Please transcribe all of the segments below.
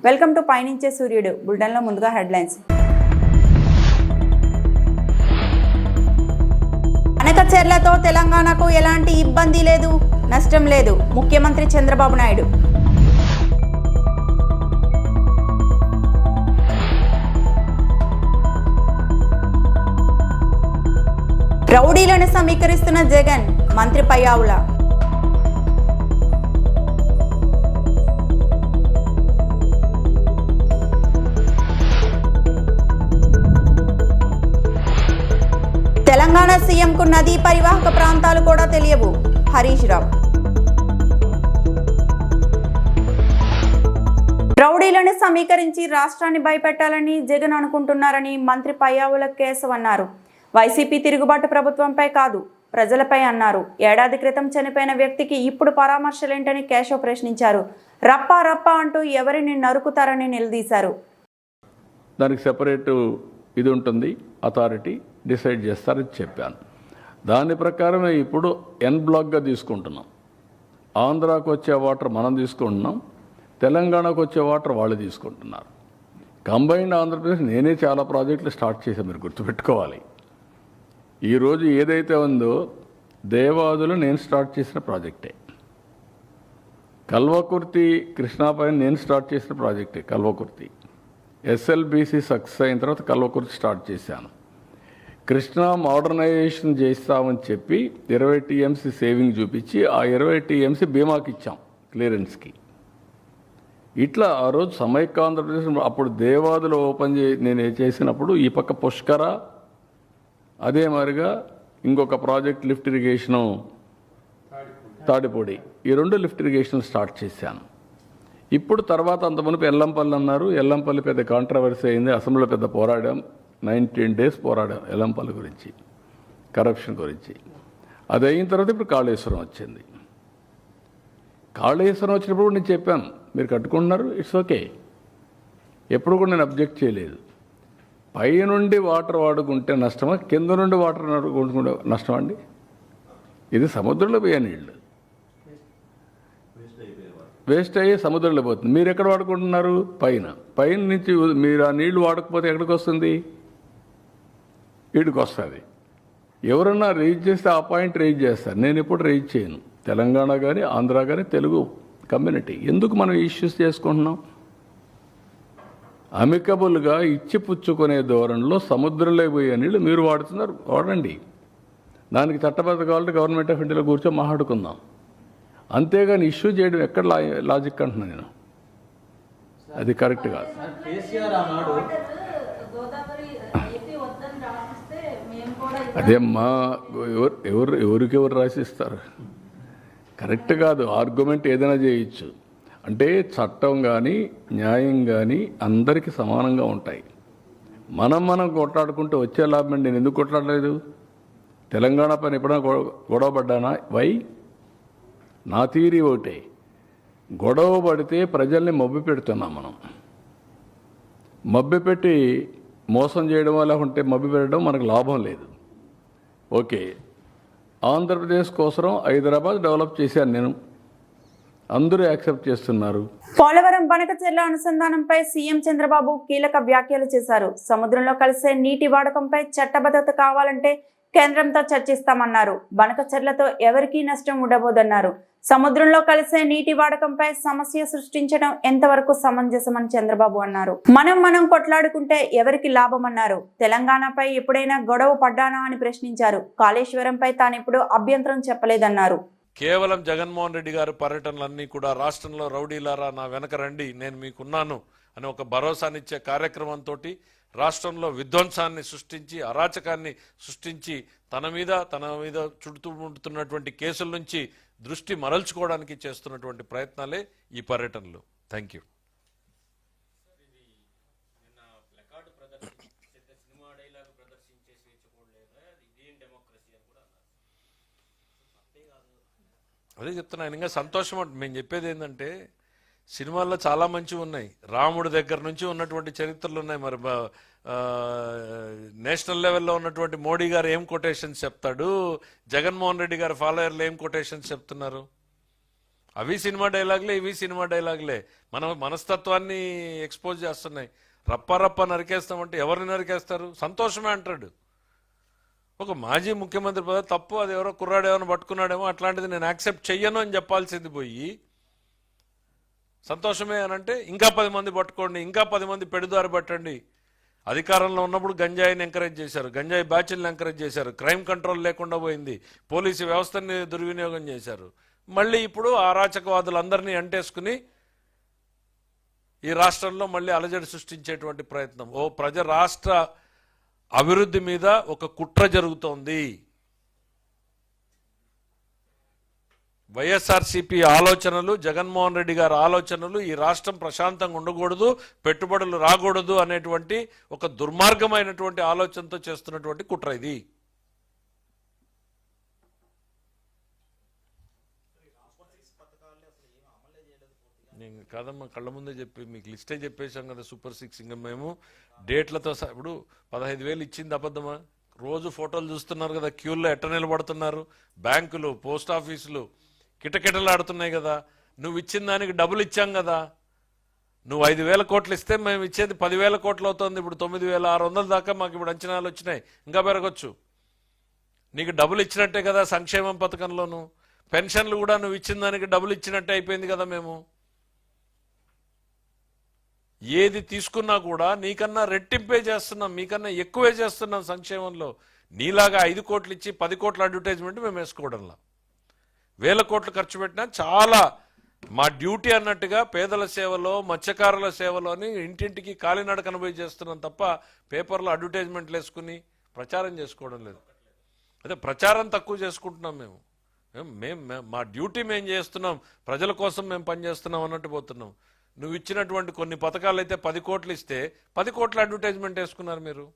Welcome to పైనుంచే సూర్యుడు. బులెటిన్లో ముందుగా హెడ్లైన్స్. బనకచెర్లతో తెలంగాణకు ఎలాంటి ఇబ్బంది లేదు, నష్టం లేదు. ముఖ్యమంత్రి చంద్రబాబు నాయుడు. రౌడీలను సమీకరిస్తున్న జగన్, మంత్రి పయ్యావుల. తెలంగాణ సీఎంకు నదీ పరివాహక ప్రాంతాలు కూడా తెలియవు, హరీష్ రావు. రౌడీలను సమీకరించి రాష్ట్రాన్ని భయపెట్టాలని జగన్ అనుకుంటున్నారని మంత్రి పయ్యావుల కేశవ్ అన్నారు. వైసీపీ తిరుగుబాటు ప్రభుత్వంపై కాదు, ప్రజలపై అన్నారు. ఏడాది క్రితం చనిపోయిన వ్యక్తికి ఇప్పుడు పరామర్శలేంటని కేశవ్ ప్రశ్నించారు. రప్పా రప్పా అంటూ ఎవరిని నరుకుతారని నిలదీశారు. దానికి సెపరేట్ ఇది ఉంటుంది, అథారిటీ డిసైడ్ చేస్తారని చెప్పాను. దాని ప్రకారమే ఇప్పుడు ఎన్ బ్లాక్గా తీసుకుంటున్నాం. ఆంధ్రాకు వచ్చే వాటర్ మనం తీసుకుంటున్నాం, తెలంగాణకు వచ్చే వాటర్ వాళ్ళు తీసుకుంటున్నారు. కంబైన్డ్ ఆంధ్రప్రదేశ్ నేనే చాలా ప్రాజెక్టులు స్టార్ట్ చేశాను, మీరు గుర్తుపెట్టుకోవాలి. ఈరోజు ఏదైతే ఉందో దేవాదులు నేను స్టార్ట్ చేసిన ప్రాజెక్టే. కల్వకుర్తి కృష్ణాపైన నేను స్టార్ట్ చేసిన ప్రాజెక్టే కల్వకుర్తి. ఎస్ఎల్బీసీ సక్సెస్ అయిన తర్వాత కల్వకుర్తి స్టార్ట్ చేశాను. కృష్ణా మోడర్నైజేషన్ చేస్తామని చెప్పి 20 టీఎంసీ సేవింగ్ చూపించి ఆ 20 టీఎంసీ బీమాకి ఇచ్చాం క్లియరెన్స్కి. ఇట్లా ఆ రోజు సమైక్య ఆంధ్రప్రదేశ్ అప్పుడు దేవాదులు ఓపెన్ నేను చేసినప్పుడు ఈ పక్క పుష్కర, అదే మరిగా ఇంకొక ప్రాజెక్ట్ లిఫ్ట్ ఇరిగేషను తాడిపొడి, ఈ 2 లిఫ్ట్ ఇరిగేషన్ స్టార్ట్ చేశాను. ఇప్పుడు తర్వాత అంత మునుపు ఎల్లంపల్లి అన్నారు. ఎల్లంపల్లి పెద్ద కాంట్రవర్సీ అయింది, అసెంబ్లీలో పెద్ద పోరాడాం, 19 days పోరాడాం ఎల్లంపల్లి గురించి, కరప్షన్ గురించి. అది అయిన తర్వాత ఇప్పుడు కాళేశ్వరం వచ్చింది. కాళేశ్వరం వచ్చినప్పుడు నేను చెప్పాను, మీరు కట్టుకుంటున్నారు, ఇట్స్ ఓకే, ఎప్పుడు కూడా నేను అబ్జెక్ట్ చేయలేదు. పై నుండి వాటర్ వాడుకుంటే నష్టమా, కింద నుండి వాటర్ వాడుకుంటే నష్టమా అండి? ఇది సముద్రంలో పోయే నీళ్ళు, వేస్ట్ అయ్యి సముద్రంలో పోతుంది. మీరు ఎక్కడ వాడుకుంటున్నారు? పైన నుంచి మీరు ఆ నీళ్లు వాడకపోతే ఎక్కడికి వస్తుంది? వీడికి వస్తుంది. ఎవరన్నా రైజ్ చేస్తే ఆ పాయింట్ రైజ్ చేస్తారు, నేను ఎప్పుడు రైజ్ చేయను. తెలంగాణ కానీ ఆంధ్ర కానీ తెలుగు కమ్యూనిటీ ఎందుకు మనం ఇష్యూస్ చేసుకుంటున్నాం? అమికబుల్గా ఇచ్చి పుచ్చుకునే ధోరణిలో సముద్రంలో పోయే నీళ్ళు మీరు వాడుతున్నారు, వాడండి. దానికి చట్టబద్ధ కావాలంటే గవర్నమెంట్ ఆఫ్ ఇండియాలో కూర్చొని మాట్లాడుకుందాం. అంతేగాని ఇష్యూ చేయడం ఎక్కడ లాజిక్ అంటున్నాను నేను, అది కరెక్ట్ కాదు. అదేమ్మా, ఎవరికెవరు రాసిస్తారు? కరెక్ట్ కాదు. ఆర్గ్యుమెంట్ ఏదైనా చేయొచ్చు, అంటే చట్టం కానీ న్యాయం కానీ అందరికీ సమానంగా ఉంటాయి. మనం కొట్లాడుకుంటూ వచ్చే లాభం. నేను ఎందుకు కొట్లాడలేదు? తెలంగాణ పైన ఎప్పుడైనా గొడవ పడ్డానా? వై? నా థియరీ ఒకటే, గొడవ పడితే ప్రజల్ని మభ్య పెడుతున్నాం మనం. మభ్య పెట్టి మోసం చేయడం లేకుంటే మభ్య పెట్టడం మనకు లాభం లేదు. ఓకే, ఆంధ్రప్రదేశ్ కోసం హైదరాబాద్ డెవలప్ చేశాను నేను, అందరూ యాక్సెప్ట్ చేస్తున్నారు. పోలవరం బనకచెర్ల అనుసంధానంపై సీఎం చంద్రబాబు కీలక వ్యాఖ్యలు చేశారు. సముద్రంలో కలిసే నీటి వాడకంపై చట్టబద్ధత కావాలంటే కేంద్రంతో చర్చిస్తామన్నారు. బనకచెర్లతో ఎవరికీ నష్టం ఉండబోదన్నారు. సముద్రంలో కలిసే నీటి వాడకంపై సమస్య సృష్టించడం ఎంతవరకు సమంజసమని చంద్రబాబు అన్నారు. మనం కొట్లాడుకుంటే ఎవరికి లాభమన్నారు. తెలంగాణపై ఎప్పుడైనా గొడవ పడ్డానా అని ప్రశ్నించారు. కాళేశ్వరంపై తానెప్పుడు అభ్యంతరం చెప్పలేదన్నారు. కేవలం జగన్మోహన్ రెడ్డి గారి పర్యటనలన్నీ కూడా రాష్ట్రంలో రౌడీలారా నా వెనక రండి, నేను మీకున్నాను అని ఒక భరోసానిచ్చే కార్యక్రమంతో రాష్ట్రంలో విధ్వంసాన్ని సృష్టించి, అరాచకాన్ని సృష్టించి, తన మీద చుట్టుముడుతున్నటువంటి కేసుల నుంచి దృష్టి మరల్చుకోవడానికి చేస్తున్నటువంటి ప్రయత్నాలే ఈ పర్యటనలు. Thank you. అదే చెప్తున్నా, ఆయన ఇంకా సంతోషం. మేము చెప్పేది ఏంటంటే, సినిమాల్లో చాలా మంచివి ఉన్నాయి, రాముడి దగ్గర నుంచి ఉన్నటువంటి చరిత్రలు ఉన్నాయి. మరి నేషనల్ లెవెల్లో ఉన్నటువంటి మోడీ గారు ఏం కొటేషన్స్ చెప్తాడు, జగన్మోహన్ రెడ్డి గారు ఫాలోయర్లు ఏం కొటేషన్స్ చెప్తున్నారు? అవి సినిమా డైలాగులే, ఇవి సినిమా డైలాగులే. మన మనస్తత్వాన్ని ఎక్స్పోజ్ చేస్తున్నాయి. రప్ప నరికేస్తామంటే ఎవరిని నరికేస్తారు? సంతోషమే అంటాడు. ఒక మాజీ ముఖ్యమంత్రి పదవి తప్పు, అది ఎవరో కుర్రాడేమో పట్టుకున్నాడేమో, అట్లాంటిది నేను యాక్సెప్ట్ చెయ్యను అని చెప్పాల్సింది పోయి సంతోషమే అని అంటే ఇంకా 10 మంది పట్టుకోండి, ఇంకా 10 మంది పెడుదారి పట్టండి. అధికారంలో ఉన్నప్పుడు గంజాయిని ఎంకరేజ్ చేశారు, గంజాయి బ్యాచ్లను ఎంకరేజ్ చేశారు, క్రైమ్ కంట్రోల్ లేకుండా పోయింది, పోలీసు వ్యవస్థని దుర్వినియోగం చేశారు. మళ్ళీ ఇప్పుడు అరాచకవాదులందరినీ అంటేసుకుని ఈ రాష్ట్రంలో మళ్ళీ అలజడి సృష్టించేటువంటి ప్రయత్నం. రాష్ట్ర అభివృద్ధి మీద ఒక కుట్ర జరుగుతోంది. వైఎస్ఆర్సీపీ ఆలోచనలు, జగన్మోహన్ రెడ్డి గారి ఆలోచనలు, ఈ రాష్ట్రం ప్రశాంతంగా ఉండకూడదు, పెట్టుబడులు రాకూడదు అనేటువంటి ఒక దుర్మార్గమైనటువంటి ఆలోచనతో చేస్తున్నటువంటి కుట్ర ఇది. నేను కాదమ్మా, కళ్ళ ముందే చెప్పి మీకు లిస్టే చెప్పేశాం కదా. సూపర్ 6 ఇంకా మేము డేట్లతో ఇప్పుడు 15,000 ఇచ్చింది అబద్ధమా? రోజు ఫోటోలు చూస్తున్నారు కదా, క్యూల్లో ఎట్ట నిలబడుతున్నారు. బ్యాంకులు, పోస్ట్ ఆఫీసులు కిటకిటలాడుతున్నాయి కదా. నువ్వు ఇచ్చిన దానికి డబ్బులు ఇచ్చాం కదా. నువ్వు 5,000 కోట్లు ఇస్తే మేము ఇచ్చేది 10,000 కోట్లు అవుతుంది. ఇప్పుడు 9,600 దాకా మాకు ఇప్పుడు అంచనాలు వచ్చినాయి, ఇంకా పెరగచ్చు. నీకు డబ్బులు ఇచ్చినట్టే కదా సంక్షేమం పథకంలోను. పెన్షన్లు కూడా నువ్వు ఇచ్చిన దానికి డబ్బులు ఇచ్చినట్టే అయిపోయింది కదా. మేము ఏది తీసుకున్నా కూడా నీకన్నా రెట్టింపే చేస్తున్నాం, మీకన్నా ఎక్కువే చేస్తున్నాం సంక్షేమంలో. నీలాగా 5 కోట్లు ఇచ్చి 10 కోట్ల అడ్వర్టైజ్మెంట్ మేము వేసుకోవడంలా. 1,000 కోట్లు ఖర్చు పెట్టినా చాలా మా డ్యూటీ అన్నట్టుగా పేదల సేవలో, మత్స్యకారుల సేవలో అని ఇంటింటికి కాలినడకన పోయి చేస్తున్నాం తప్ప పేపర్లో అడ్వర్టైజ్మెంట్లు వేసుకుని ప్రచారం చేసుకోవడం లేదు. అదే ప్రచారం తక్కువ చేసుకుంటున్నాం మేము. మా డ్యూటీ మేము చేస్తున్నాం, ప్రజల కోసం మేము పనిచేస్తున్నాం అన్నట్టు పోతున్నాం. నువ్వు ఇచ్చినటువంటి కొన్ని పథకాలు అయితే 10 కోట్లు ఇస్తే 10 కోట్ల అడ్వర్టైజ్మెంట్ వేసుకున్నారు మీరు.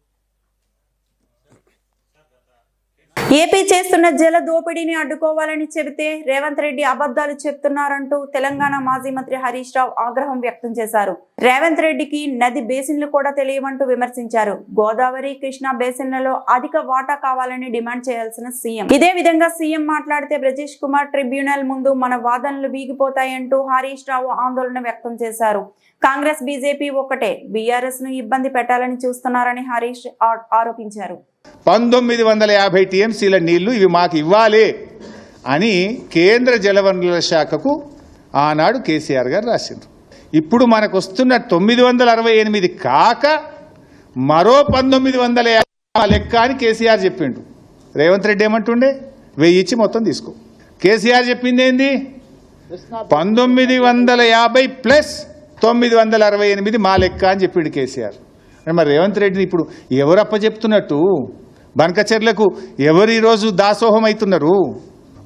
ఏపీ చేస్తున్న జల దోపిడీని అడ్డుకోవాలని చెబితే రేవంత్ రెడ్డి అబద్ధాలు చెప్తున్నారంటూ తెలంగాణ మాజీ మంత్రి హరీష్ రావు ఆగ్రహం వ్యక్తం చేశారు. రేవంత్ రెడ్డికి నది బేసిన్లు కూడా తెలియవంటూ విమర్శించారు. గోదావరి, కృష్ణా బేసిన్లలో అధిక వాటా కావాలని డిమాండ్ చేయాల్సిన సీఎం. ఇదే విధంగా సీఎం మాట్లాడితే బ్రజేష్ కుమార్ ట్రిబ్యునల్ ముందు మన వాదనలు వీగిపోతాయంటూ హరీష్ రావు ఆందోళన వ్యక్తం చేశారు. కాంగ్రెస్, బీజేపీ ఒక్కటే, బీఆర్ఎస్ ను ఇబ్బంది పెట్టాలని చూస్తున్నారని హరీష్ ఆరోపించారు. 1950 టీఎంసీల నీళ్లు ఇవి మాకు ఇవ్వాలి అని కేంద్ర జలవనరుల శాఖకు ఆనాడు కేసీఆర్ గారు రాసిండ్రు. ఇప్పుడు మనకు వస్తున్న 968 కాక మరో 1950 లెక్క అని కేసీఆర్ చెప్పిండు. రేవంత్ రెడ్డి ఏమంటుండే 1000 ఇచ్చి మొత్తం తీసుకో. కేసీఆర్ చెప్పింది ఏంది 1950 ప్లస్ 968 మా లెక్క అని చెప్పిండు కేసీఆర్. మరి రేవంత్ రెడ్డిని ఇప్పుడు ఎవరు అప్పచెప్తున్నట్టు? బనకచెర్లకు ఎవరు ఈరోజు దాసోహం అవుతున్నారు?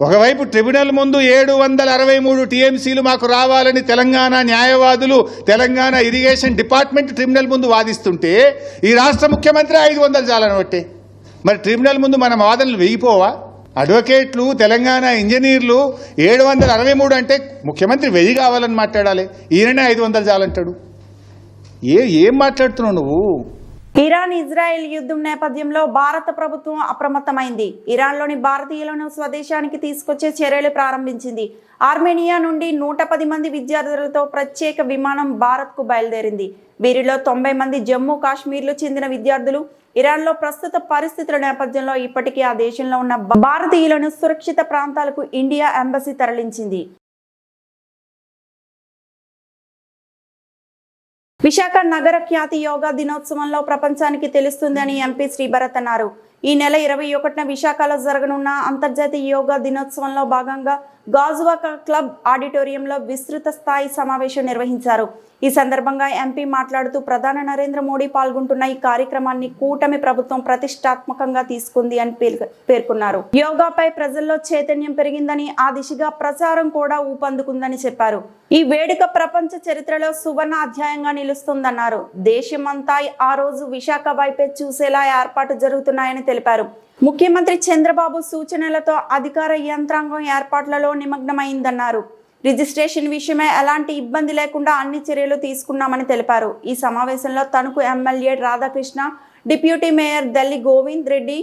ఒకవైపు ట్రిబ్యునల్ ముందు 763 టీఎంసీలు మాకు రావాలని తెలంగాణ న్యాయవాదులు, తెలంగాణ ఇరిగేషన్ డిపార్ట్మెంట్ ట్రిబ్యునల్ ముందు వాదిస్తుంటే ఈ రాష్ట్ర ముఖ్యమంత్రి 500 చాలని బట్టే. మరి ట్రిబ్యునల్ ముందు మన వాదనలు వెయ్యిపోవా? అడ్వకేట్లు, తెలంగాణ ఇంజనీర్లు 763 అంటే ముఖ్యమంత్రి 1000 కావాలని మాట్లాడాలి, ఈయననే 500 చాలంటాడు. ఏం మాట్లాడుతున్నావు నువ్వు? ఇరాన్ ఇజ్రాయెల్ యుద్ధం నేపథ్యంలో భారత ప్రభుత్వం అప్రమత్తమైంది. ఇరాన్లోని భారతీయులను స్వదేశానికి తీసుకొచ్చే చర్యలు ప్రారంభించింది. ఆర్మేనియా నుండి 110 మంది విద్యార్థులతో ప్రత్యేక విమానం భారత్కు బయలుదేరింది. వీరిలో 90 మంది జమ్మూ కాశ్మీర్లు చెందిన విద్యార్థులు. ఇరాన్లో ప్రస్తుత పరిస్థితుల నేపథ్యంలో ఇప్పటికే ఆ దేశంలో ఉన్న భారతీయులను సురక్షిత ప్రాంతాలకు ఇండియా ఎంబసీ తరలించింది. విశాఖ నగర ఖ్యాతి యోగా దినోత్సవంలో ప్రపంచానికి తెలుస్తుందని ఎంపీ శ్రీభరత్ అన్నారు. ఈ నెల 21న విశాఖలో జరగనున్న అంతర్జాతీయ యోగా దినోత్సవంలో భాగంగా గాజువాక క్లబ్ ఆడిటోరియంలో విస్తృత స్థాయి సమావేశం నిర్వహించారు. ఈ సందర్భంగా ఎంపీ మాట్లాడుతూ ప్రధాని నరేంద్ర మోడీ పాల్గొంటున్న ఈ కార్యక్రమాన్ని కూటమి ప్రభుత్వం ప్రతిష్టాత్మకంగా తీసుకుంది అని పేర్కొన్నారు. యోగాపై ప్రజల్లో చైతన్యం పెరిగిందని, ఆ దిశగా ప్రచారం కూడా ఊపందుకుందని చెప్పారు. ఈ వేడుక ప్రపంచ చరిత్రలో సువర్ణ అధ్యాయంగా నిలుస్తుందన్నారు. దేశమంతా ఆ రోజు విశాఖ వైపే చూసేలా ఏర్పాటు జరుగుతున్నాయని తెలిపారు. ముఖ్యమంత్రి చంద్రబాబు సూచనలతో అధికార యంత్రాంగం ఏర్పాట్లలో నిమగ్నమైందన్నారు. రిజిస్ట్రేషన్ విషయమై ఎలాంటి ఇబ్బంది లేకుండా అన్ని చర్యలు తీసుకున్నామని తెలిపారు. ఈ సమావేశంలో Tanuku MLA Radhakrishna, deputy mayor Dalli Govind Reddy,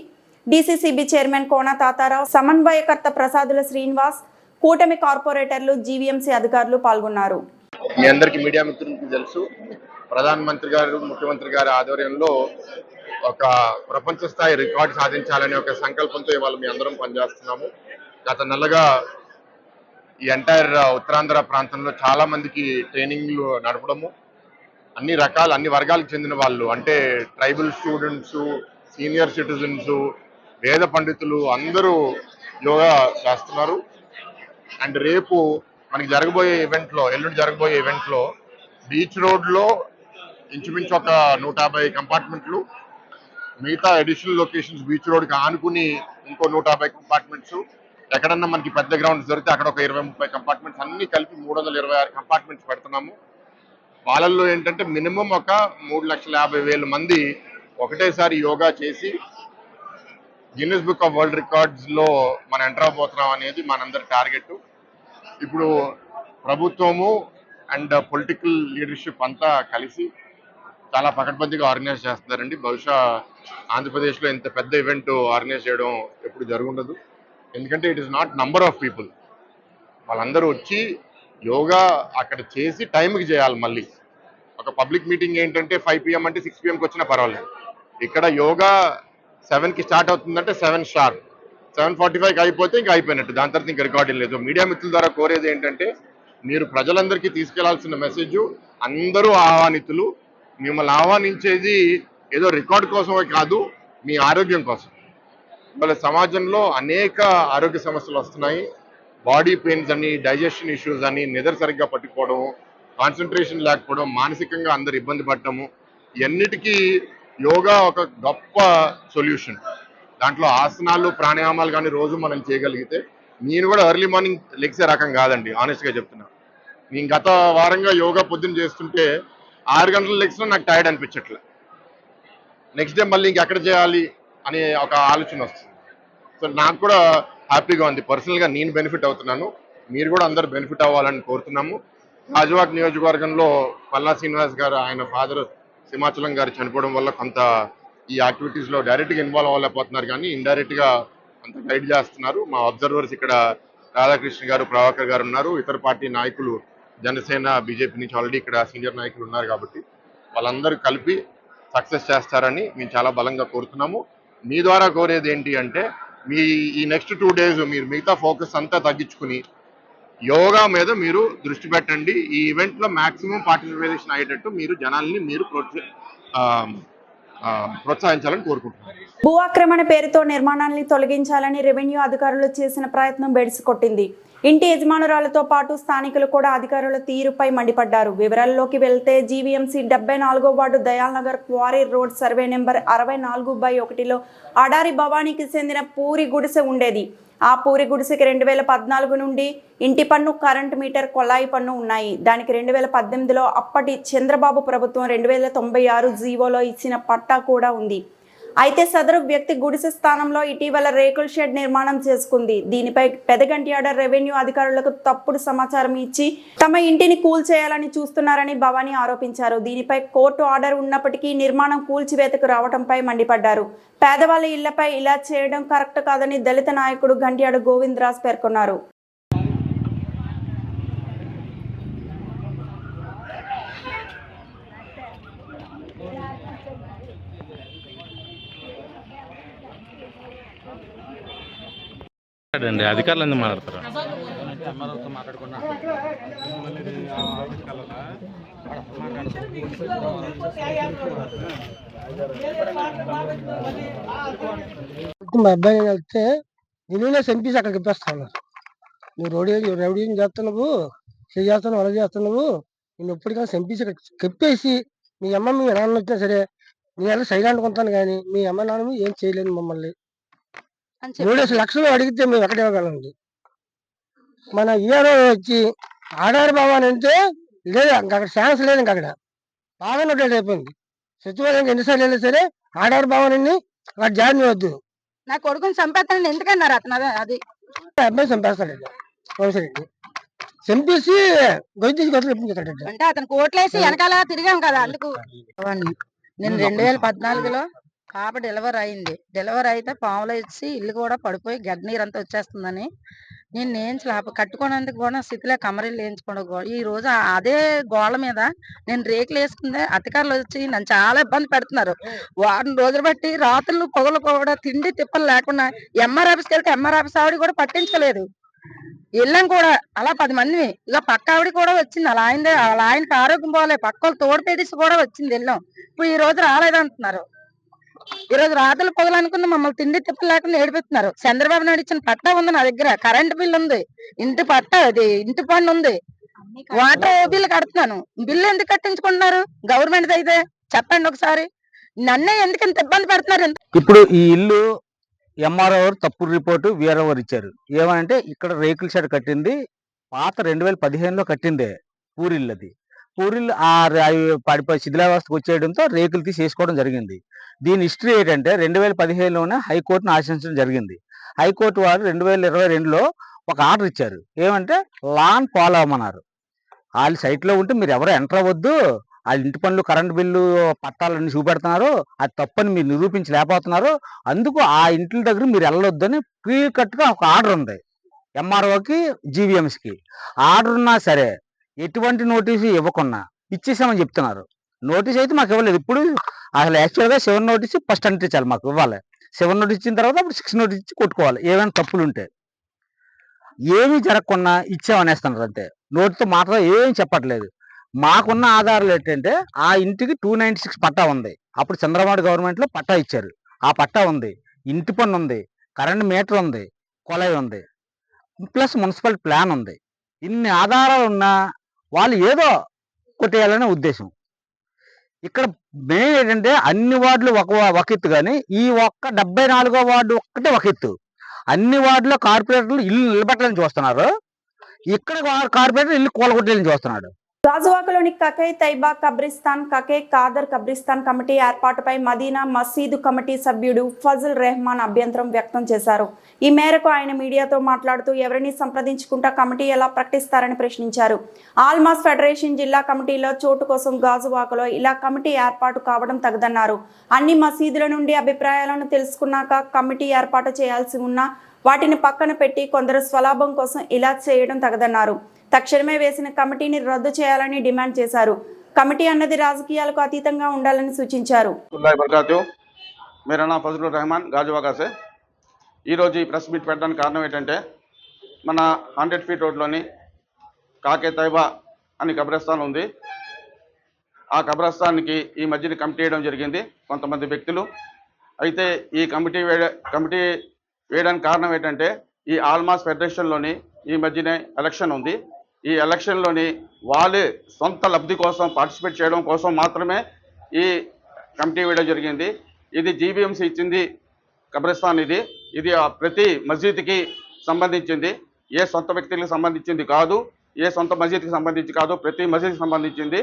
DCCB chairman Kona Tatarao, సమన్వయకర్త ప్రసాదుల శ్రీనివాస్, కూటమి కార్పొరేటర్లు, జీవీఎంసీ అధికారులు పాల్గొన్నారు. మీ అందరికీ మీడియా మిత్రులకు తెలుసు, ప్రధానమంత్రి గారు, ముఖ్యమంత్రి గారి ఆధ్వర్యంలో ఒక ప్రపంచ స్థాయి రికార్డు సాధించాలనే ఒక సంకల్పంతో ఇవాళ మీ అందరం పనిచేస్తున్నాము. గత నెలగా ఈ ఎంటైర్ ఉత్తరాంధ్ర ప్రాంతంలో చాలా మందికి ట్రైనింగ్లు నడపడము, అన్ని వర్గాలకు చెందిన వాళ్ళు, అంటే ట్రైబల్ స్టూడెంట్స్, సీనియర్ సిటిజన్స్, వేద పండితులు అందరూ యోగా చేస్తున్నారు. అండ్ రేపు మనకి ఎల్లుండి జరగబోయే ఈవెంట్లో బీచ్ రోడ్లో ఇంచుమించు ఒక 150 కంపార్ట్మెంట్లు, మిగతా అడిషనల్ లొకేషన్స్ బీచ్ రోడ్కి ఆనుకుని ఇంకో 150 కంపార్ట్మెంట్స్, ఎక్కడన్నా మనకి పెద్ద గ్రౌండ్స్ దొరికితే అక్కడ ఒక 20-30 కంపార్ట్మెంట్స్, అన్ని కలిపి 326 కంపార్ట్మెంట్స్ పెడుతున్నాము. వాళ్ళల్లో ఏంటంటే మినిమం ఒక 3,50,000 మంది ఒకటేసారి యోగా చేసి గిన్నెస్ బుక్ ఆఫ్ వరల్డ్ రికార్డ్స్లో మనం ఎంటర్ అవబోతున్నాం అనేది మనందరి టార్గెట్. ఇప్పుడు ప్రభుత్వము అండ్ పొలిటికల్ లీడర్షిప్ అంతా కలిసి చాలా పకడ్బందీగా ఆర్గనైజ్ చేస్తున్నారండి. బహుశా ఆంధ్రప్రదేశ్లో ఇంత పెద్ద ఈవెంట్ ఆర్గనైజ్ చేయడం ఎప్పుడు జరుగుండదు. ఎందుకంటే it is not number of people, వాళ్ళందరూ వచ్చి యోగా అక్కడ చేసి టైంకి చేయాలి. మళ్ళీ ఒక పబ్లిక్ మీటింగ్ ఏంటంటే 5 PM అంటే 6 PMకి వచ్చినా పర్వాలేదు. ఇక్కడ యోగా 7కి స్టార్ట్ అవుతుందంటే 7 షార్ప్, 7:45కి అయిపోతే ఇంకా అయిపోయినట్టు, దాని తర్వాత ఇంకా రికార్డింగ్ లేదు. మీడియా మిత్రుల ద్వారా కోరేది ఏంటంటే మీరు ప్రజలందరికీ తీసుకెళ్లాల్సిన మెసేజ్, అందరూ ఆహ్వానితులు. మిమ్మల్ని ఆహ్వానించేది ఏదో రికార్డు కోసమే కాదు, మీ ఆరోగ్యం కోసం. వాళ్ళ సమాజంలో అనేక ఆరోగ్య సమస్యలు వస్తున్నాయి. బాడీ పెయిన్స్ అని, డైజెషన్ ఇష్యూస్ అని, నిద్ర సరిగ్గా పట్టుకోవడం, కాన్సన్ట్రేషన్ లేకపోవడం, మానసికంగా అందరు ఇబ్బంది పడటము, ఇవన్నిటికీ యోగా ఒక గొప్ప సొల్యూషన్. దాంట్లో ఆసనాలు, ప్రాణాయామాలు కానీ రోజు మనం చేయగలిగితే, నేను కూడా ఎర్లీ మార్నింగ్ లెగ్సే రకం కాదండి, ఆనెస్ట్గా చెప్తున్నా. నేను గత వారంగా యోగా పొద్దున్న చేస్తుంటే 6 గంటల లెగ్స్లో నాకు టైర్డ్ అనిపించట్లే. నెక్స్ట్ డే మళ్ళీ ఇంకెక్కడ చేయాలి అనే ఒక ఆలోచన వస్తుంది. సో నాకు కూడా హ్యాపీగా ఉంది. పర్సనల్గా నేను బెనిఫిట్ అవుతున్నాను, మీరు కూడా అందరు బెనిఫిట్ అవ్వాలని కోరుతున్నాము. గాజువాక నియోజకవర్గంలో పల్లా శ్రీనివాస్ గారు, ఆయన ఫాదర్ సింహాచలం గారు చనిపోవడం వల్ల కొంత ఈ యాక్టివిటీస్లో డైరెక్ట్గా ఇన్వాల్వ్ అవ్వలేకపోతున్నారు, కానీ ఇండైరెక్ట్గా అంత గైడ్ చేస్తున్నారు. మా అబ్జర్వర్స్ ఇక్కడ రాధాకృష్ణ గారు, ప్రభాకర్ గారు ఉన్నారు. ఇతర పార్టీ నాయకులు, జనసేన, బీజేపీ నుంచి ఆల్రెడీ ఇక్కడ సీనియర్ నాయకులు ఉన్నారు. కాబట్టి వాళ్ళందరూ కలిపి సక్సెస్ చేస్తారని మేము చాలా బలంగా కోరుతున్నాము. మీ ద్వారా కోరేది ఏంటి అంటే, మీ ఈ నెక్స్ట్ 2 days మీరు మిగతా ఫోకస్ అంతా తగ్గించుకుని యోగా మీద మీరు దృష్టి పెట్టండి. ఈ ఈవెంట్లో మాక్సిమం పార్టిసిపేషన్ అయ్యేటట్టు మీరు జనాల్ని మీరు ప్రోత్సహించాలని కోరుకుంటున్నాను. భూ ఆక్రమణ పేరుతో నిర్మాణాన్ని తొలగించాలని రెవెన్యూ అధికారులు చేసిన ప్రయత్నం బెడిసి కొట్టింది. ఇంటి యజమానురాలతో పాటు స్థానికులు కూడా అధికారుల తీరుపై మండిపడ్డారు. వివరాల్లోకి వెళ్తే జీవీఎంసీ 74వ ward Dayal Nagar quarry road survey number 64/1లో అడారి భవానీకి చెందిన పూరి గుడిసె ఉండేది. ఆ పూరి గుడిసెకి 2014 నుండి ఇంటి పన్ను, కరెంట్ మీటర్, కొళాయి పన్ను ఉన్నాయి. దానికి 2018లో అప్పటి చంద్రబాబు ప్రభుత్వం 2096 జీవోలో ఇచ్చిన పట్టా కూడా ఉంది. అయితే సదరు వ్యక్తి గుడిసె స్థానంలో ఇటీవల రేకుల షెడ్ నిర్మాణం చేసుకుంది. దీనిపై పెదగంట్యాడ రెవెన్యూ అధికారులకు తప్పుడు సమాచారం ఇచ్చి తమ ఇంటిని కూల్చేయాలని చూస్తున్నారని భవానీ ఆరోపించారు. దీనిపై కోర్టు ఆర్డర్ ఉన్నప్పటికీ నిర్మాణం కూల్చివేతకు రావడంపై మండిపడ్డారు. పేదవాళ్ళ ఇళ్లపై ఇలా చేయడం కరెక్ట్ కాదని దళిత నాయకుడు గంట్యాడ గోవిందరాజ్ పేర్కొన్నారు. అండి అధికారులు ఎందుకు మాట్లాడతారు? మా అబ్బాయి వెళ్తే నేనే చంపేసి అక్కడికి ఇప్పేస్తాను. నువ్వు రౌడీ చేస్తున్నావు, చేస్తున్నావు, అలా చేస్తున్నావు, నేను ఎప్పటికైనా చంపేసి చెప్పేసి మీ అమ్మ మీ నాన్న వచ్చినా సరే నేను ఎలా సైలెంట్ కొంటాను, కానీ మీ అమ్మ నాన్న ఏం చేయలేను. మమ్మల్ని 3 లక్షలు అడిగితే మేము ఎక్కడ ఇవ్వగలండి. మన ఈఆర్ఓ వచ్చి ఆడారి భవన్ అంటే లేదు, అక్కడ ఛాన్స్ లేదు. ఇంకా అక్కడ బాగా నోటెడ్ అయిపోయింది. సచివాలయం ఎన్నిసార్లు వెళ్ళినా సరే ఆడారి భవన్ అన్ని అక్కడ జాయిన్ వద్దు. నా కొడుకుని చంపేస్తానని ఎందుకన్నారు అతను? అది అబ్బాయి చంపేస్తాడండి, వంశరెడ్డి చంపేసి గొయ్యి చెప్పించాడండి. అంటే అతను కోట్లేసి వెనకాల తిరిగాం కదా, అందుకు నేను 2014లో పాప డెలివరీ అయింది. డెలివరీ అయితే పాములు వచ్చి ఇల్లు కూడా పడిపోయి గడ్డ నీరు అంతా వచ్చేస్తుందని నేను స్లాబ్ కట్టుకోవడానికి కూడా స్థితిలో కమరీలు వేయించుకోవడం. ఈ రోజు అదే గోళ్ళ మీద నేను రేకులు వేసుకుందే అధికారులు వచ్చి నన్ను చాలా ఇబ్బంది పెడుతున్నారు. వారం రోజులు బట్టి రాత్రులు పొగలు కూడా తిండి తిప్పలు లేకుండా ఎంఆర్ ఆఫీస్కి వెళ్తే ఎంఆర్ ఆఫీస్ ఆవిడ కూడా పట్టించుకోలేదు. వెళ్ళాం కూడా అలా 10 మంది. ఇక పక్క ఆవిడ కూడా వచ్చింది. అలా ఆయనకి ఆరోగ్యం పోలే, పక్క వాళ్ళు తోడు పెడిసి కూడా వచ్చింది. వెళ్ళాం. ఇప్పుడు ఈ రోజు రాలేదంటున్నారు. ఈ రోజు రాత్రులు పొగలు అనుకున్న మమ్మల్ని తిండి తిప్పలు లేకుండా ఏడిపిస్తున్నారు. చంద్రబాబు నాయుడు ఇచ్చిన పట్టా ఉంది నా దగ్గర, కరెంట్ బిల్ ఉంది, ఇంటి పట్టా, అది ఇంటి పన్ను ఉంది, వాటర్ బిల్లు కడుతున్నాను. బిల్లు ఎందుకు కట్టించుకుంటున్నారు గవర్నమెంట్ అయితే? చెప్పండి ఒకసారి. నన్నే ఎందుకు ఇంత ఇబ్బంది పెడుతున్నారు? ఇప్పుడు ఈ ఇల్లు ఎంఆర్ఓ తప్పుడు రిపోర్టు వీఆర్ఓ ఇచ్చారు. ఏమనంటే ఇక్కడ రేకుల షెడ్ కట్టింది పాత 2015లో కట్టిందే పూరిల్లు. అది పూరిల్లు పడిపోయి శిథిలావస్థకు వచ్చేయడంతో రేకులు తీసి వేసుకోవడం జరిగింది. దీని హిస్టరీ ఏంటంటే 2015లోనే హైకోర్టును ఆశ్రయించడం జరిగింది. హైకోర్టు వారు 2022లో ఒక ఆర్డర్ ఇచ్చారు. ఏమంటే లాన్ ఫాలో అవ్వమన్నారు. వాళ్ళ సైట్లో ఉంటే మీరు ఎవరు ఎంటర్ అవ్వద్దు, వాళ్ళ ఇంటి పనులు కరెంట్ బిల్లు పట్టాలన్నీ చూపెడుతున్నారు, అది తప్పని మీరు నిరూపించలేకపోతున్నారు, అందుకు ఆ ఇంటి దగ్గర మీరు వెళ్ళొద్దని క్లియర్ కట్గా ఒక ఆర్డర్ ఉంది ఎంఆర్ఓకి జీవీఎంసీకి. ఆర్డర్ ఉన్నా సరే ఎటువంటి నోటీసు ఇవ్వకుండా ఇచ్చేసామని చెప్తున్నారు. నోటీస్ అయితే మాకు ఇవ్వలేదు. ఇప్పుడు అసలు యాక్చువల్గా 7 నోటీస్ ఫస్ట్ అంటించాలి, మాకు ఇవ్వాలి. 7 నోటీస్ ఇచ్చిన తర్వాత అప్పుడు 6 నోటీస్ ఇచ్చి కొట్టుకోవాలి ఏమైనా తప్పులు ఉంటే. ఏమీ జరగకుండా ఇచ్చామనేస్తున్నారు అంతే. నోటితో మాత్రం ఏం చెప్పట్లేదు. మాకున్న ఆధారాలు ఏంటంటే ఆ ఇంటికి 296 పట్టా ఉంది. అప్పుడు చంద్రబాబు గవర్నమెంట్లో పట్టా ఇచ్చారు. ఆ పట్టా ఉంది, ఇంటి పన్ను ఉంది, కరెంట్ మీటర్ ఉంది, కొలాయి ఉంది, ప్లస్ మున్సిపల్ ప్లాన్ ఉంది. ఇన్ని ఆధారాలు ఉన్నా వాళ్ళు ఏదో కొట్టేయాలనే ఉద్దేశం. ఇక్కడ మెయిన్ ఏంటంటే అన్ని వార్డులు ఒక ఎత్తు, కానీ ఈ ఒక్క 74వ వార్డు ఒక్కటే ఒక ఎత్తు. అన్ని వార్డులో కార్పొరేటర్లు ఇల్లు నిలబెట్టాలని చూస్తున్నారు, ఇక్కడ కార్పొరేటర్ ఇల్లు కూలగొట్టాలని చూస్తున్నాడు. గాజువాకలోని కకే తైబా కబ్రిస్తాన్, కకే కాదర్ కబ్రిస్తాన్ కమిటీ ఏర్పాటుపై మదీనా మసీదు కమిటీ సభ్యుడు ఫజల్ రెహమాన్ అభ్యంతరం వ్యక్తం చేశారు. ఈ మేరకు ఆయన మీడియాతో మాట్లాడుతూ ఎవరిని సంప్రదించుకుంటా కమిటీ ఎలా ప్రకటిస్తారని ప్రశ్నించారు. ఆల్మాస్ ఫెడరేషన్ జిల్లా కమిటీలో చోటు కోసం గాజువాకలో ఇలా కమిటీ ఏర్పాటు కావడం తగదన్నారు. అన్ని మసీదుల నుండి అభిప్రాయాలను తెలుసుకున్నాక కమిటీ ఏర్పాటు చేయాల్సి ఉన్నా వాటిని పక్కన పెట్టి కొందరు స్వలాభం కోసం ఇలా చేయడం తగదన్నారు. తక్షణమే వేసిన కమిటీని రద్దు చేయాలని డిమాండ్ చేశారు. కమిటీ అన్నది రాజకీయాలకు అతీతంగా ఉండాలని సూచించారు. मेरा नाम फजल रहमान गाजुवाका से ఈరోజు ఈ ప్రెస్ మీట్ పెట్టడానికి కారణం ఏంటంటే మన 100 ఫీట్ రోడ్లోని కాకే తైబా అని కబ్రస్థాన్ ఉంది. ఆ కబ్రస్థాన్కి ఈ మధ్యన కమిటీ వేయడం జరిగింది కొంతమంది వ్యక్తులు. అయితే ఈ కమిటీ వేయడానికి కారణం ఏంటంటే ఈ ఆల్మాస్ ఫెడరేషన్లోని ఈ మధ్యనే ఎలక్షన్ ఉంది. ఈ ఎలక్షన్లోని వాళ్ళే సొంత లబ్ధి కోసం పార్టిసిపేట్ చేయడం కోసం మాత్రమే ఈ కమిటీ వేయడం జరిగింది. ఇది జీబీఎంసీ ఇచ్చింది కబ్రస్థాన్. ఇది ప్రతి మసీద్కి సంబంధించింది, ఏ సొంత వ్యక్తులకు సంబంధించింది కాదు, ఏ సొంత మసీద్కి సంబంధించి కాదు, ప్రతి మసీద్కి సంబంధించింది.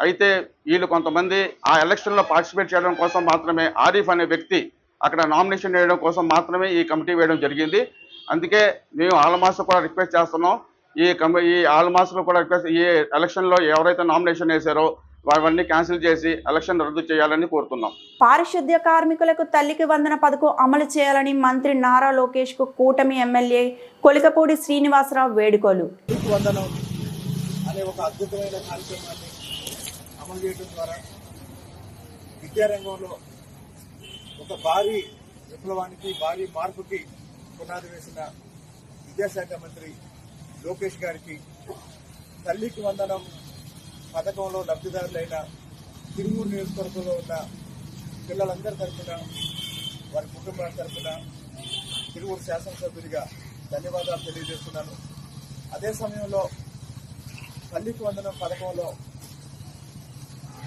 అయితే వీళ్ళు కొంతమంది ఆ ఎలక్షన్లో పార్టిసిపేట్ చేయడం కోసం మాత్రమే ఆరిఫ్ అనే వ్యక్తి అక్కడ నామినేషన్ వేయడం కోసం మాత్రమే ఈ కమిటీ వేయడం జరిగింది. అందుకే మేము ఆల్మాస్ కూడా రిక్వెస్ట్ చేస్తున్నాం, ఈ ఆల్మాస్లో కూడా రిక్వెస్ట్, ఈ ఎలక్షన్లో ఎవరైతే నామినేషన్ వేశారో అవన్నీ క్యాన్సిల్ చేసి ఎలక్షన్ రద్దు చేయాలని కోరుతున్నాం. పారిశుద్ధ్య కార్మికులకు తల్లికి వందన పథకం అమలు చేయాలని మంత్రి నారా లోకేష్ కు కూటమి ఎమ్మెల్యే కొలికపూడి శ్రీనివాసరావు వేడుకోలు. వందనం అనే ఒక అద్భుతమైన కార్యక్రమాన్ని అమలు చేయడం ద్వారా విద్యారంగంలో ఒక భారీ విప్లవానికి, భారీ మార్పుకి పునాది వేసిన విద్యాశాఖ మంత్రి లోకేష్ గారికి తల్లికి వందనం పథకంలో లబ్ధిదారులైన తిరుమూరు నియోజకవర్గంలో ఉన్న పిల్లలందరి తరఫున, వారి కుటుంబాల తరఫున తిరుమూరు శాసనసభ్యుడిగా ధన్యవాదాలు తెలియజేస్తున్నాను. అదే సమయంలో తల్లికి వందనం పథకంలో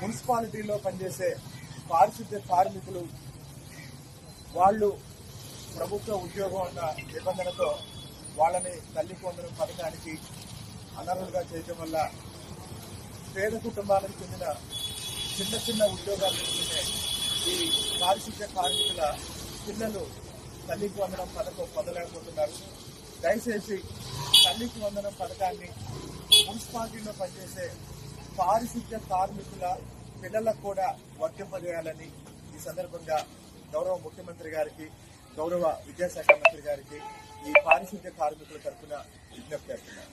మున్సిపాలిటీలో పనిచేసే పారిశుద్ధ్య కార్మికులు వాళ్ళు ప్రభుత్వ ఉద్యోగం అన్న నిబంధనతో వాళ్ళని తల్లికి వందనం పథకానికి అనర్హులుగా చేయడం వల్ల పేద కుటుంబాలకు చెందిన చిన్న చిన్న ఉద్యోగాలు చేసుకునే ఈ పారిశుద్ధ్య కార్మికుల పిల్లలు తల్లికి వందనం పథకం పొందలేకపోతున్నారు. దయచేసి తల్లికి వందనం పథకాన్ని మున్సిపాలిటీలో పనిచేసే పారిశుద్ధ్య కార్మికుల పిల్లలకు కూడా వర్తింపజేయాలని ఈ సందర్భంగా గౌరవ ముఖ్యమంత్రి గారికి, గౌరవ విద్యాశాఖ మంత్రి గారికి ఈ పారిశుద్ధ్య కార్మికుల తరఫున విజ్ఞప్తి చేస్తున్నారు.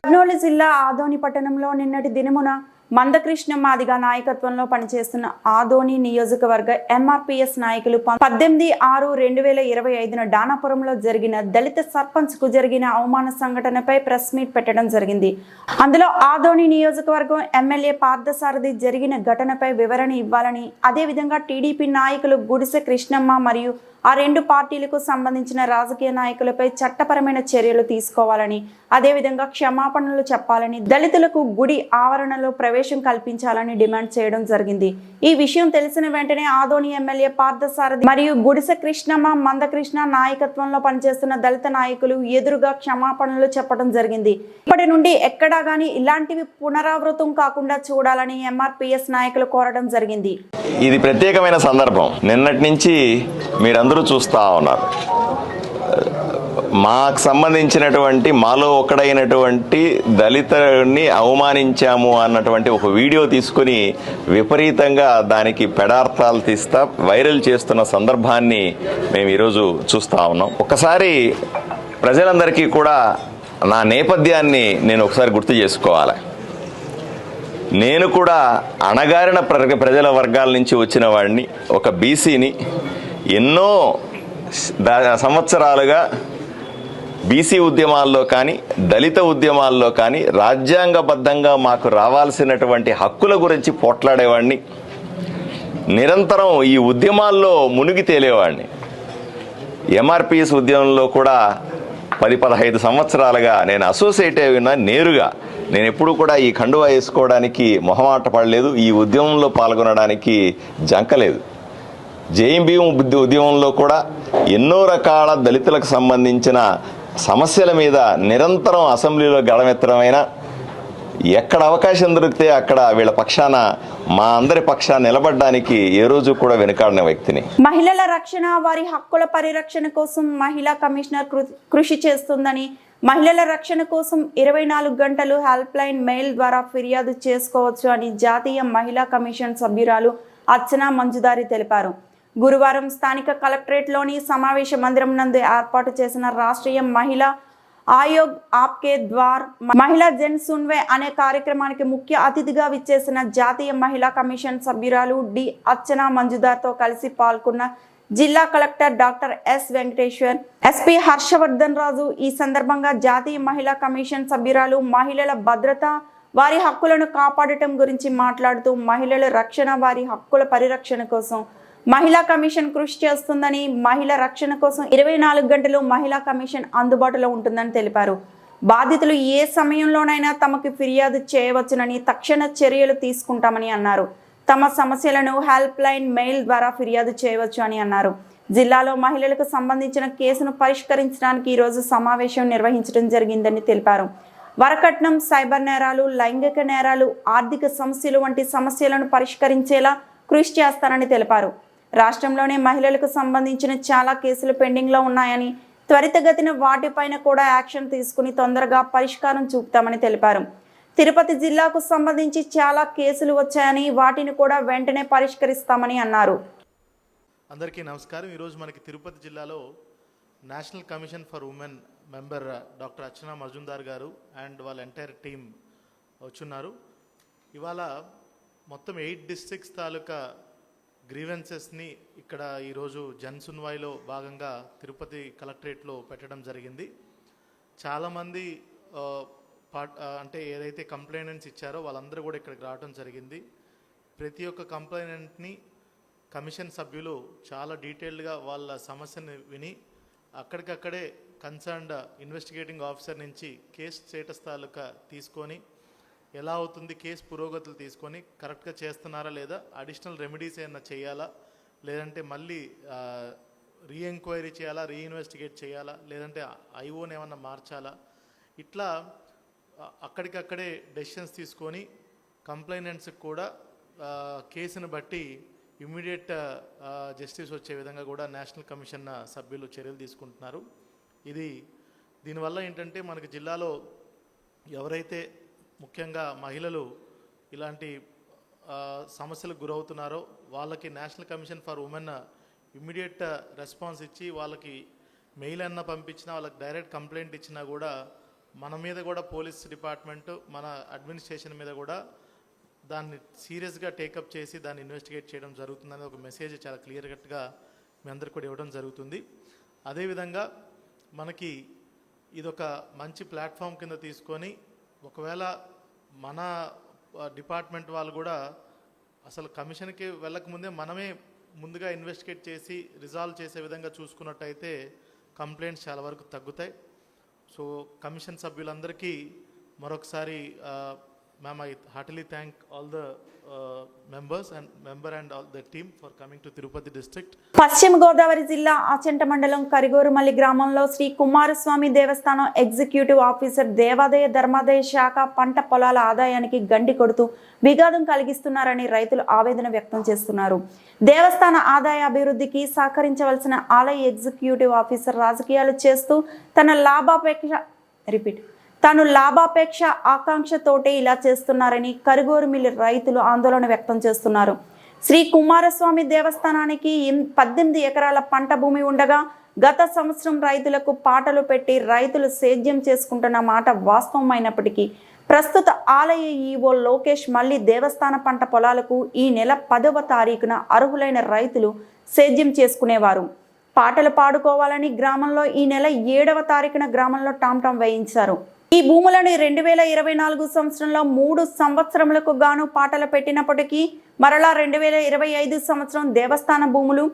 కర్నూలు జిల్లా ఆదోని పట్టణంలో నిన్నటి దినమున మందకృష్ణ మాదిగ నాయకత్వంలో పనిచేస్తున్న ఆదోని నియోజకవర్గ ఎంఆర్పీఎస్ నాయకులు 18/6/2025 డానాపురంలో జరిగిన దళిత సర్పంచ్ కు జరిగిన అవమాన సంఘటనపై ప్రెస్ మీట్ పెట్టడం జరిగింది. అందులో ఆదోని నియోజకవర్గం ఎమ్మెల్యే పార్థసారథి జరిగిన ఘటనపై వివరణ ఇవ్వాలని, అదేవిధంగా టీడీపీ నాయకులు గుడిసె కృష్ణమ్మ మరియు ఆ రెండు పార్టీలకు సంబంధించిన రాజకీయ నాయకులపై చట్టపరమైన చర్యలు తీసుకోవాలని, అదేవిధంగా క్షమాపణలు చెప్పాలని, దళితులకు గుడి ఆవరణలో ప్రవేశం కల్పించాలని డిమాండ్ చేయడం జరిగింది. ఈ విషయం తెలిసిన వెంటనే ఆదోని ఎమ్మెల్యే పార్థసారథి మరియు గుడిసె కృష్ణమ్మ, మందకృష్ణ నాయకత్వంలో పనిచేస్తున్న దళిత నాయకులు ఎదురుగా క్షమాపణలు చెప్పడం జరిగింది. ఇప్పటి నుండి ఎక్కడా గానీ ఇలాంటివి పునరావృతం కాకుండా చూడాలని ఎంఆర్పీఎస్ నాయకులు కోరడం జరిగింది. ఇది ప్రత్యేకమైన సందర్భం. నిన్నటి నుంచి మీరందరూ చూస్తూ ఉన్నారు. మాకు సంబంధించినటువంటి మాలో ఒక్కడైనటువంటి దళితుని అవమానించాము అన్నటువంటి ఒక వీడియో తీసుకుని విపరీతంగా దానికి పెడార్థాలు తీస్తా వైరల్ చేస్తున్న సందర్భాన్ని మేము ఈరోజు చూస్తూ ఉన్నాం. ఒక్కసారి ప్రజలందరికీ కూడా నా నేపథ్యాన్ని నేను ఒకసారి గుర్తు చేసుకోవాలి. నేను కూడా అణగారిన ప్రజల వర్గాల నుంచి వచ్చిన వాడిని, ఒక బీసీని. ఎన్నో సంవత్సరాలుగా బీసీ ఉద్యమాల్లో కానీ, దళిత ఉద్యమాల్లో కానీ రాజ్యాంగబద్ధంగా మాకు రావాల్సినటువంటి హక్కుల గురించి పోట్లాడేవాడిని. నిరంతరం ఈ ఉద్యమాల్లో మునిగి తేలేవాడిని. ఎంఆర్పీఎస్ ఉద్యమంలో కూడా 10-15 సంవత్సరాలుగా నేను అసోసియేట్ అయినా నేరుగా. నేను ఎప్పుడు కూడా ఈ కండువా వేసుకోవడానికి మొహమాట పడలేదు, ఈ ఉద్యమంలో పాల్గొనడానికి జంకలేదు. జేఎంబీఎం ఉద్యమంలో కూడా ఎన్నో రకాల దళితులకు సంబంధించిన సమస్యల మీద నిరంతరం అసెంబ్లీలో గళమెత్తడమైనా, ఎక్కడ అవకాశం దొరికితే అక్కడ వీళ్ళ పక్షాన, మా అందరి పక్షాన నిలబడడానికి ఏ రోజు కూడా వెనుకాడిన వ్యక్తిని. మహిళల రక్షణ, వారి హక్కుల పరిరక్షణ కోసం మహిళా కమిషనర్ కృషి చేస్తుందని, మహిళల రక్షణ కోసం 24 గంటలు హెల్ప్ లైన్ మెయిల్ ద్వారా ఫిర్యాదు చేసుకోవచ్చు అని జాతీయ మహిళా కమిషన్ సభ్యురాలు అర్చనా మంజుదారి తెలిపారు. గురువారం స్థానిక కలెక్టరేట్లోని సమావేశ మందిరం నందు ఏర్పాటు చేసిన రాష్ట్రీయ మహిళా ఆయోగ్ ఆప్కే ద్వార్ మహిళా జన్ సున్వే అనే కార్యక్రమానికి ముఖ్య అతిథిగా విచ్చేసిన జాతీయ మహిళా కమిషన్ సభ్యురాలు డి అర్చనా మంజుదార్తో కలిసి పాల్గొన్న జిల్లా collector doctor S Venkateshwar, SP Harshavardhan Raju ఈ సందర్భంగా జాతీయ మహిళా కమిషన్ సభ్యురాలు మహిళల భద్రత, వారి హక్కులను కాపాడటం గురించి మాట్లాడుతూ మహిళల రక్షణ, వారి హక్కుల పరిరక్షణ కోసం మహిళా కమిషన్ కృషి చేస్తుందని, మహిళా రక్షణ కోసం 24 గంటలు మహిళా కమిషన్ అందుబాటులో ఉంటుందని తెలిపారు. బాధితులు ఏ సమయంలోనైనా తమకు ఫిర్యాదు చేయవచ్చునని, తక్షణ చర్యలు తీసుకుంటామని అన్నారు. తమ సమస్యలను హెల్ప్ లైన్ మెయిల్ ద్వారా ఫిర్యాదు చేయవచ్చు అని అన్నారు. జిల్లాలో మహిళలకు సంబంధించిన కేసును పరిష్కరించడానికి ఈరోజు సమావేశం నిర్వహించడం జరిగిందని తెలిపారు. వరకట్నం, సైబర్ నేరాలు, లైంగిక నేరాలు, ఆర్థిక సమస్యలు వంటి సమస్యలను పరిష్కరించేలా కృషి చేస్తారని తెలిపారు. రాష్ట్రంలోనే మహిళలకు సంబంధించిన చాలా కేసులు పెండింగ్లో ఉన్నాయని, త్వరితగతిన వాటిపైన కూడా యాక్షన్ తీసుకుని తొందరగా పరిష్కారం చూపుతామని తెలిపారు. తిరుపతి జిల్లాకు సంబంధించి చాలా కేసులు వచ్చాయని, వాటిని కూడా వెంటనే పరిష్కరిస్తామని అన్నారు. అందరికీ నమస్కారం. ఈరోజు మనకి తిరుపతి జిల్లాలో national commission for women member doctor Archana Majumdar గారు అండ్ వాళ్ళ ఎంటైర్ టీమ్ వచ్చున్నారు. ఇవాళ మొత్తం 8 డిస్ట్రిక్ట్స్ తాలూకా గ్రీవెన్సెస్ని ఇక్కడ ఈరోజు జన్ సున్వాయిలో భాగంగా తిరుపతి కలెక్టరేట్లో పెట్టడం జరిగింది. చాలామంది అంటే ఏదైతే కంప్లైంట్స్ ఇచ్చారో వాళ్ళందరూ కూడా ఇక్కడికి రావడం జరిగింది. ప్రతి ఒక్క కంప్లైంట్ని కమిషన్ సభ్యులు చాలా డీటెయిల్డ్గా వాళ్ళ సమస్యను విని అక్కడికక్కడే కన్సర్న్డ్ ఇన్వెస్టిగేటింగ్ ఆఫీసర్ నుంచి కేసు స్టేటస్ తాలూకా తీసుకొని, ఎలా అవుతుంది కేసు పురోగతులు తీసుకొని కరెక్ట్గా చేస్తున్నారా లేదా, అడిషనల్ రెమెడీస్ ఏమైనా చేయాలా, లేదంటే మళ్ళీ రీఎంక్వైరీ చేయాలా, రీఇన్వెస్టిగేట్ చేయాలా, లేదంటే ఐఓని ఏమన్నా మార్చాలా, ఇట్లా అక్కడికక్కడే డెసిషన్స్ తీసుకొని కంప్లైనెంట్స్కి కూడా కేసును బట్టి ఇమ్మీడియట్ జస్టిస్ వచ్చే విధంగా కూడా నేషనల్ కమిషన్ సభ్యులు చర్యలు తీసుకుంటున్నారు. దీనివల్ల ఏంటంటే మనకి జిల్లాలో ఎవరైతే ముఖ్యంగా మహిళలు ఇలాంటి సమస్యలకు గురవుతున్నారో వాళ్ళకి national commission for women immediate response ఇచ్చి వాళ్ళకి మెయిల్ అన్న పంపించినా వాళ్ళకి డైరెక్ట్ కంప్లైంట్ ఇచ్చినా కూడా మన మీద కూడా పోలీస్ డిపార్ట్మెంటు మన అడ్మినిస్ట్రేషన్ మీద కూడా దాన్ని సీరియస్గా టేకప్ చేసి దాన్ని ఇన్వెస్టిగేట్ చేయడం జరుగుతుందని ఒక మెసేజ్ చాలా క్లియర్ కట్గా మీ అందరికి కూడా ఇవ్వడం జరుగుతుంది. అదేవిధంగా మనకి ఇదొక మంచి ప్లాట్ఫామ్ కింద తీసుకొని ఒకవేళ మన డిపార్ట్మెంట్ వాళ్ళు కూడా అసలు కమిషన్కి వెళ్ళకముందే మనమే ముందుగా ఇన్వెస్టిగేట్ చేసి రిజాల్వ్ చేసే విధంగా చూసుకున్నట్టయితే కంప్లైంట్స్ చాలా వరకు తగ్గుతాయి. సో కమిషన్ సభ్యులందరికీ మరొకసారి ma'am, I heartily thank all the members and all the team for coming to Tirupati district. పశ్చిమ గోదావరి జిల్లా ఆచంట మండలం కరిగోరుమల్లి గ్రామంలో శ్రీ కుమారస్వామి దేవస్థానం ఎగ్జిక్యూటివ్ ఆఫీసర్ దేవాదాయ ధర్మాదాయ శాఖ పంట పొలాల ఆదాయానికి గండి కొడుతూ విఘాతం కలిగిస్తున్నారని రైతులు ఆవేదన వ్యక్తం చేస్తున్నారు. దేవస్థాన ఆదాయ అభివృద్ధికి సహకరించవలసిన ఆలయ ఎగ్జిక్యూటివ్ ఆఫీసర్ రాజకీయాలు చేస్తూ తాను లాభాపేక్ష ఆకాంక్షతోటే ఇలా చేస్తున్నారని కరిగోరుమిల్లి రైతులు ఆందోళన వ్యక్తం చేస్తున్నారు. శ్రీ కుమారస్వామి దేవస్థానానికి 18 ఎకరాల పంట భూమి ఉండగా గత సంవత్సరం రైతులకు పాటలు పెట్టి రైతులు సేద్యం చేసుకుంటున్న మాట వాస్తవమైనప్పటికీ ప్రస్తుత ఆలయ ఈవో లోకేష్ మళ్లీ దేవస్థాన పంట పొలాలకు ఈ నెల 10వ తారీఖున అర్హులైన రైతులు సేద్యం చేసుకునేవారు. పాటలు పాడుకోవాలని గ్రామంలో ఈ నెల 7వ తారీఖున గ్రామంలో టాంటాం వేయించారు. ఈ భూములను 2024 సంవత్సరంలో 3 సంవత్సరములకు గాను పాటలు పెట్టినప్పటికీ మరలా 2025 సంవత్సరం దేవస్థాన భూములు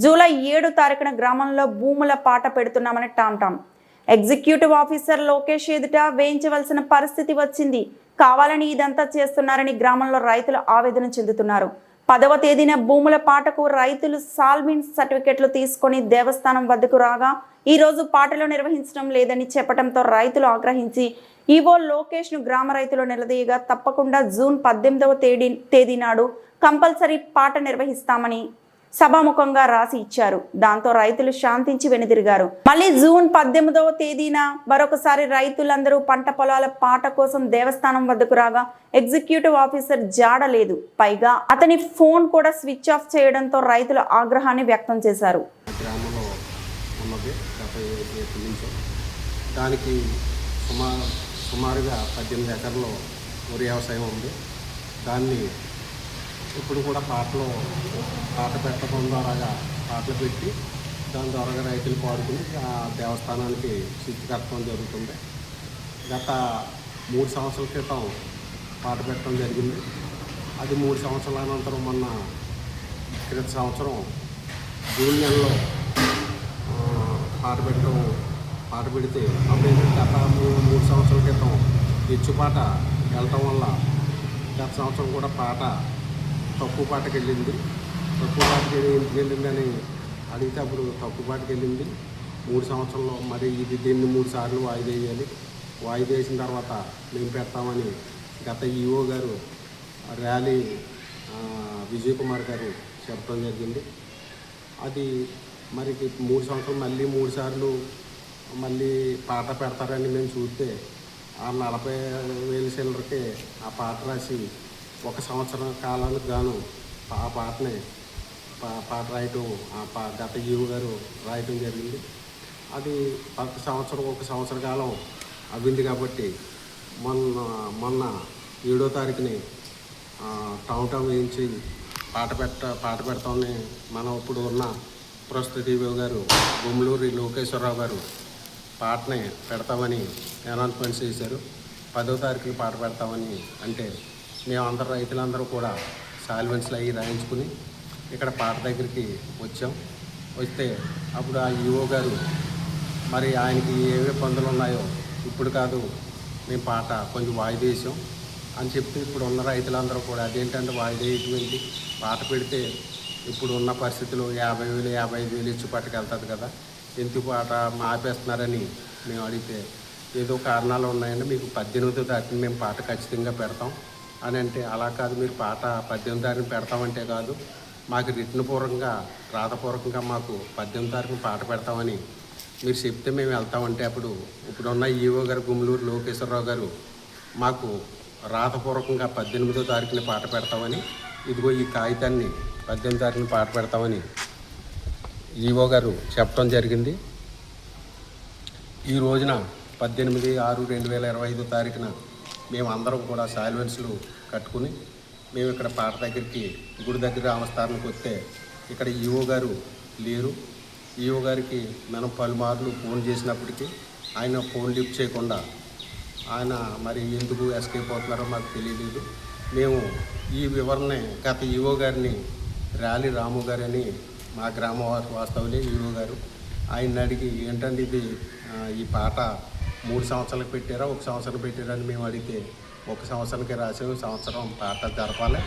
జూలై 7 తారీఖున గ్రామంలో భూముల పాట పెడుతున్నామని టాంటాం. ఎగ్జిక్యూటివ్ ఆఫీసర్ లోకేష్ ఎదుట వేయించవలసిన పరిస్థితి వచ్చింది. కావాలని ఇదంతా చేస్తున్నారని గ్రామంలో రైతులు ఆవేదన చెందుతున్నారు. 10వ తేదీన భూముల పాటకు రైతులు సాల్విన్ సర్టిఫికెట్లు తీసుకొని దేవస్థానం వద్దకు రాగా ఈ రోజు పాటలు నిర్వహించడం లేదని చెప్పడంతో రైతులు ఆగ్రహించి ఈవో లోకేష్ ను గ్రామ రైతులు నిలదీయగా తప్పకుండా జూన్ 18వ తేదీ నాడు కంపల్సరీ పాట నిర్వహిస్తామని సభాముఖంగా రాసి ఇచ్చారు. దాంతో రైతులు శాంతించి వెనుదిరిగారు. మళ్ళీ జూన్ 18వ తేదీన మరొకసారి రైతులందరూ పంట పొలాల పాట కోసం దేవస్థానం వద్దకు రాగా ఎగ్జిక్యూటివ్ ఆఫీసర్ జాడలేదు. పైగా అతని ఫోన్ కూడా స్విచ్ ఆఫ్ చేయడంతో రైతులు ఆగ్రహాన్ని వ్యక్తం చేశారు. దానికి సుమారుగా 18 ఎకర్లో వరి వ్యవసాయం ఉంది. దాన్ని ఇప్పుడు కూడా పాట పెట్టడం ద్వారా పాటలు పెట్టి దాని ద్వారా రైతులు పాడుకుని ఆ దేవస్థానానికి స్విచ్ కట్టడం జరుగుతుంది. గత 3 సంవత్సరాల క్రితం పాట పెట్టడం జరిగింది. అది 3 సంవత్సరాల అనంతరం మొన్న క్రిత సంవత్సరం జూన్ నెలలో పాట పెడితే అప్పుడు గత 3 సంవత్సరాల క్రితం ఎచ్చుపాట వెళ్ళటం వల్ల గత సంవత్సరం కూడా పాట తక్కువ పాటకి వెళ్ళింది. తక్కువ పాటకి ఎందుకు వెళ్ళిందని అడిగితే అప్పుడు తక్కువ పాటకి వెళ్ళింది. 3 సంవత్సరంలో మరి దీన్ని 3 సార్లు వాయిదా వేయాలి. వాయిదా వేసిన తర్వాత మేము పెడతామని గత ఈఓ గారు ర్యాలీ విజయ్ కుమార్ గారు చెప్పడం జరిగింది. అది మరి 3 సంవత్సరాలు మళ్ళీ 3 సార్లు మళ్ళీ పాట పెడతారని మేము చూస్తే ఆ 40,000 చిల్లరకి ఆ పాట రాసి 1 సంవత్సరం కాలానికి గాను ఆ పాటని పాట రాయటం గత ఈఓ గారు రాయటం జరిగింది. అది 1 సంవత్సర కాలం అవ్వింది కాబట్టి మొన్న 7వ తారీఖుని టౌన్ వేయించి పాట పెడతామని మనం ఇప్పుడు ఉన్న ప్రస్తుత ఈఓ గారు బొమ్మలూరి లోకేశ్వరరావు గారు పాటని పెడతామని అనౌన్స్మెంట్ చేశారు. 10వ తారీఖుని పాట పెడతామని అంటే మేము రైతులందరూ కూడా సాల్వెన్స్లు అవి రాయించుకుని ఇక్కడ పాట దగ్గరికి వస్తే అప్పుడు ఆ ఈఓ గారు మరి ఆయనకి ఏవే పనులు ఉన్నాయో ఇప్పుడు కాదు మేము పాట కొంచెం వాయిదా వేసాం అని చెప్పి ఇప్పుడు ఉన్న రైతులందరూ కూడా అదేంటంటే వాయిదా వేయటువంటి పాట పెడితే ఇప్పుడు ఉన్న పరిస్థితులు 50,000 55,000 ఇచ్చి పట్టుకెళ్తుంది కదా, ఎందుకు పాట ఆపేస్తున్నారని మేము అడిగితే ఏదో కారణాలు ఉన్నాయండి, మీకు 18వ తారీఖున మేము పాట ఖచ్చితంగా పెడతాం అని అంటే అలా కాదు, మీరు పాట 18వ తారీఖున పెడతామంటే కాదు, మాకు రిటర్న్ పూర్వకంగా రాతపూర్వకంగా మాకు 18వ తారీఖున పాట పెడతామని మీరు చెప్తే మేము వెళ్తామంటే అప్పుడు ఇప్పుడున్న ఈఓ గారు గుమ్మలూరు లోకేశ్వరరావు గారు మాకు రాతపూర్వకంగా 18వ తారీఖున పాట పెడతామని ఇదిగో ఈ కాగితాన్ని 18 తారీఖున పాట పెడతామని ఈఓ గారు చెప్పడం జరిగింది. ఈ రోజున 18/6/2025 తారీఖున మేము అందరం కూడా సాల్వెన్స్లు కట్టుకుని మేము ఇక్కడ పాట దగ్గరికి గుడి దగ్గర ఆమస్థానానికి వస్తే ఇక్కడ ఈఓ గారు లేరు. ఈఓ గారికి మనం పలుమార్లు ఫోన్ చేసినప్పటికీ ఆయన ఫోన్ లిఫ్ట్ చేయకుండా ఆయన మరి ఎందుకు ఎస్కేప్ అవుతున్నారో మాకు తెలియలేదు. మేము ఈ వివరణ గత ఈఓ గారిని ర్యాలీ రాము గారని మా గ్రామ వాస్తవులే ఈఓ గారు ఆయన అడిగి ఏంటంటే ఇది ఈ పాట 3 సంవత్సరాలకు పెట్టారా 1 సంవత్సరం పెట్టారా అని మేము అడిగితే 1 సంవత్సరానికి రాసాము, సంవత్సరం పాట జరపాలి,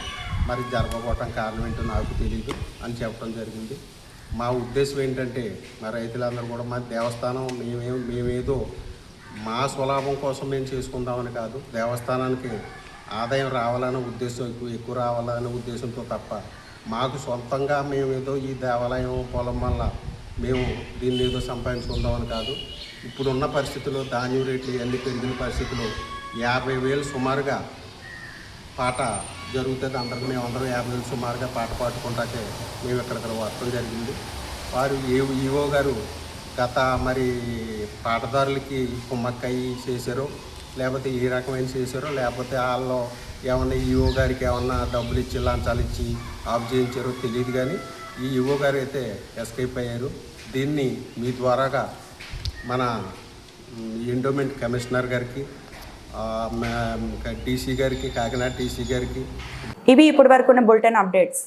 మరి జరపకపోవటం కారణం ఏంటో నాకు తెలియదు అని చెప్పడం జరిగింది. మా ఉద్దేశం ఏంటంటే మా రైతులందరూ కూడా మా దేవస్థానం మేమేదో మా స్వలాభం కోసం మేము చేసుకుందామని కాదు, దేవస్థానానికి ఆదాయం రావాలనే ఉద్దేశం ఎక్కువ రావాలనే ఉద్దేశంతో తప్ప మాకు సొంతంగా మేమేదో ఈ దేవాలయం పొలం వల్ల మేము దీన్ని ఏదో సంపాదించుకుందామని కాదు. ఇప్పుడున్న పరిస్థితుల్లో ధాన్యం రేట్లు ఇవన్నీ పెరిగిన పరిస్థితుల్లో 50,000 సుమారుగా పాట జరుగుతుంది. మేము అందరం 50,000 సుమారుగా పాట పాడుకుంటాకే మేము ఇక్కడ వస్తడం జరిగింది. వారు ఈఓ గారు గత మరి పాటదారులకి కుమ్మక్కయ్యి చేశారో లేకపోతే ఏ రకమైన చేశారో లేకపోతే వాళ్ళు ఏమన్నా ఈఓ గారికి ఏమన్నా డబ్బులు ఇచ్చి లంచాలు ఇచ్చి ఆఫ్ చేయించారో తెలియదు. కానీ ఈ ఈఓ గారు అయితే ఎస్కేప్ అయ్యారు. దీన్ని మీ ద్వారాగా మన ఎండోమెంట్ కమిషనర్ గారికి, డీసీ గారికి, కాకినాడ డీసీ గారికి ఇవి ఇప్పటి వరకు ఉన్న బులెటిన్ అప్డేట్స్.